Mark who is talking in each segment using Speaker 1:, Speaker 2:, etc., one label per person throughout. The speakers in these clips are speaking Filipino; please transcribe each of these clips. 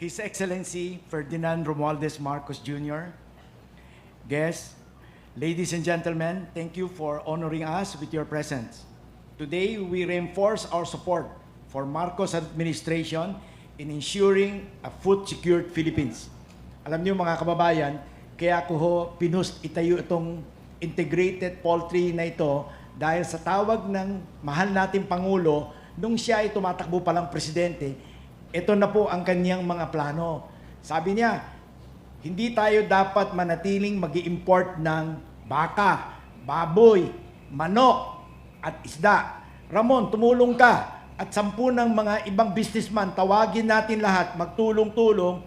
Speaker 1: His Excellency Ferdinand Romualdez Marcos Jr., guests, ladies and gentlemen, thank you for honoring us with your presence. Today, we reinforce our support for Marcos administration in ensuring a food-secured Philippines. Alam niyo mga kababayan, kaya ko ho itayo itong integrated poultry na ito dahil sa tawag ng mahal nating Pangulo nung siya ay tumatakbo palang presidente, ito na po ang kanyang mga plano. Sabi niya, hindi tayo dapat manatiling mag-i-import ng baka, baboy, manok, at isda. Ramon, tumulong ka. At 10 ng mga ibang businessman, tawagin natin lahat, magtulong-tulong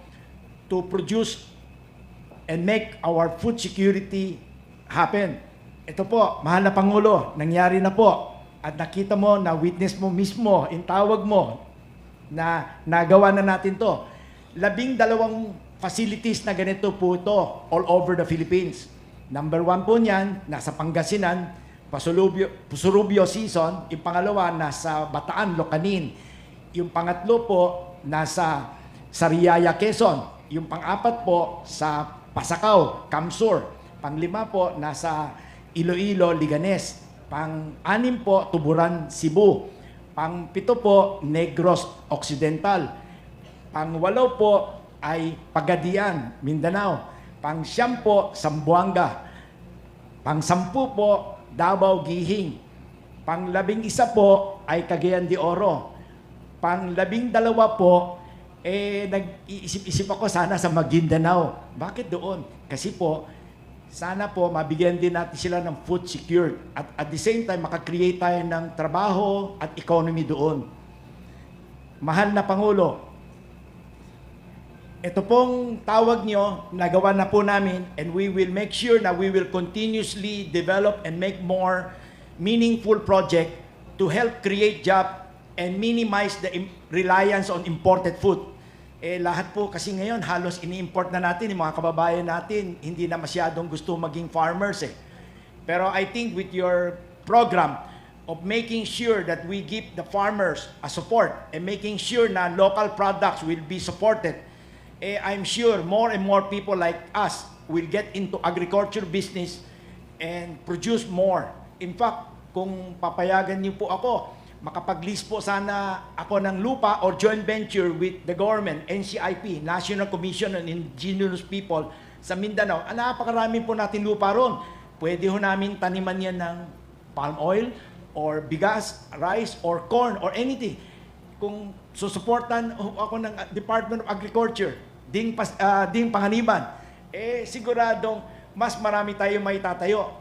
Speaker 1: to produce and make our food security happen. Ito po, mahal na Pangulo, nangyari na po. At nakita mo, na witness mo mismo, in tawag mo, na nagawa na natin to. 12 facilities na ganito po ito all over the Philippines. Number 1 po niyan, nasa Pangasinan, Pusurubio Season. Yung pangalawa, nasa Bataan, Locanin. Yung pangatlo po, nasa Sariaya, Quezon. Yung pang-apat po, sa Pasacao, Camsur. Pang-5 po, nasa Iloilo, Liganes. Pang-6 po, Tuburan, Cebu. Pang-7 po, Negros Occidental. Pang-8 po ay Pagadian, Mindanao. Pang-9 po, Zamboanga. Pang-10 po, Davao, Gihing. Pang-11 po ay Cagayan de Oro. Pang-12 po, nag-iisip-isip ako sana sa Maguindanao. Bakit doon? Kasi po, sana po mabigyan din natin sila ng food secured at the same time makakreate tayo ng trabaho at economy doon. Mahal na Pangulo, ito pong tawag nyo, nagawa na po namin, and we will make sure na we will continuously develop and make more meaningful project to help create job and minimize the reliance on imported food. Lahat po kasi ngayon halos ini-import na natin, yung mga kababayan natin, hindi na masyadong gusto maging farmers Pero I think with your program of making sure that we give the farmers a support and making sure na local products will be supported, I'm sure more and more people like us will get into agriculture business and produce more. In fact, kung papayagan niyo po ako, makapag-list po sana ako ng lupa or joint venture with the government, NCIP, National Commission on Indigenous People sa Mindanao. Napakarami po natin lupa ron. Pwede ho namin taniman yan ng palm oil or bigas, rice, or corn, or anything. Kung susuportan ako ng Department of Agriculture, ding Panganiban, siguradong mas marami tayo may tatayo.